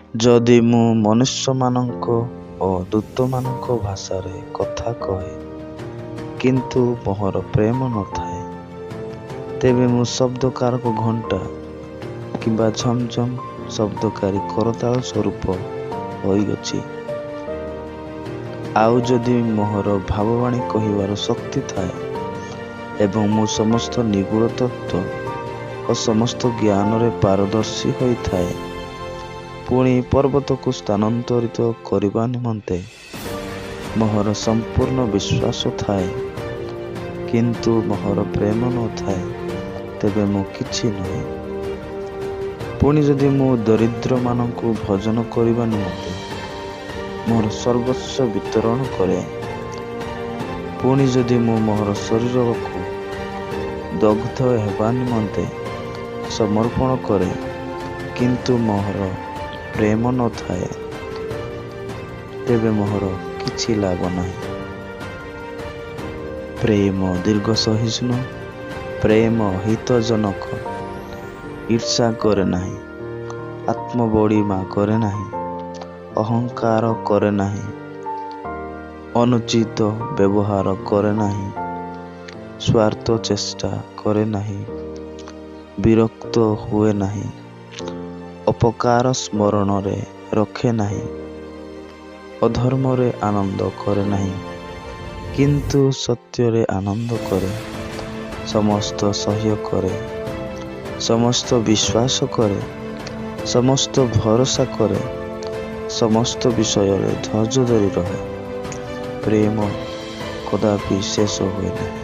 ଯଦି ମୁଁ ମନୁଷ୍ୟମାନଙ୍କ ଓ ଦୂତମାନଙ୍କ ଭାଷାରେ କଥା କହେ, କିନ୍ତୁ ମୋହର ପ୍ରେମ ନଥାଏ, ତେବେ ମୁଁ ଶବ୍ଦକାରକ ଘଣ୍ଟା କିମ୍ବା ଝମଝମ ଶବ୍ଦକାରୀ କରତାଳ ସ୍ୱରୂପ ହୋଇଅଛି। ଆଉ ଯଦି ମୋହର ଭାବବାଣୀ କହିବାର ଶକ୍ତି ଥାଏ ଏବଂ ମୁଁ ସମସ୍ତ ନିଗୂଢ଼ ତତ୍ତ୍ୱ ଓ ସମସ୍ତ ଜ୍ଞାନରେ ପାରଦର୍ଶୀ ହୋଇଥାଏ, ପୁଣି ପର୍ବତକୁ ସ୍ଥାନାନ୍ତରିତ କରିବା ନିମନ୍ତେ ମୋହର ସମ୍ପୂର୍ଣ୍ଣ ବିଶ୍ୱାସ ଥାଏ, କିନ୍ତୁ ମୋହର ପ୍ରେମ ନଥାଏ, ତେବେ ମୁଁ କିଛି ନୁହେଁ। ପୁଣି ଯଦି ମୁଁ ଦରିଦ୍ରମାନଙ୍କୁ ଭୋଜନ କରିବା ନିମନ୍ତେ ମୋର ସର୍ବସ୍ୱ ବିତରଣ କରେ, ପୁଣି ଯଦି ମୁଁ ମୋର ଶରୀରକୁ ଦଗ୍ଧ ହେବା ନିମନ୍ତେ ସମର୍ପଣ କରେ, କିନ୍ତୁ ମୋହର ପ୍ରେମ ନଥାଏ, ତେବେ ମୋହର କିଛି ଲାଭ ନାହିଁ। ପ୍ରେମ ଦୀର୍ଘ ସହିଷ୍ଣୁ, ପ୍ରେମ ହିତଜନକ, ଈର୍ଷା କରେ ନାହିଁ, ଆତ୍ମବଡ଼ିମା କରେ ନାହିଁ, ଅହଙ୍କାର କରେ ନାହିଁ, ଅନୁଚିତ ବ୍ୟବହାର କରେ ନାହିଁ, ସ୍ୱାର୍ଥ ଚେଷ୍ଟା କରେ ନାହିଁ, ବିରକ୍ତ ହୁଏ ନାହିଁ, ଅପକାର ସ୍ମରଣରେ ରଖେ ନାହିଁ, ଅଧର୍ମରେ ଆନନ୍ଦ କରେ ନାହିଁ, କିନ୍ତୁ ସତ୍ୟରେ ଆନନ୍ଦ କରେ, ସମସ୍ତ ସହ୍ୟ କରେ, ସମସ୍ତ ବିଶ୍ୱାସ କରେ, ସମସ୍ତ ଭରସା କରେ, ସମସ୍ତ ବିଷୟରେ ଧୈର୍ଯ୍ୟ ଧରି ରହେ। ପ୍ରେମ କଦାପି ଶେଷ ହୁଏ ନାହିଁ।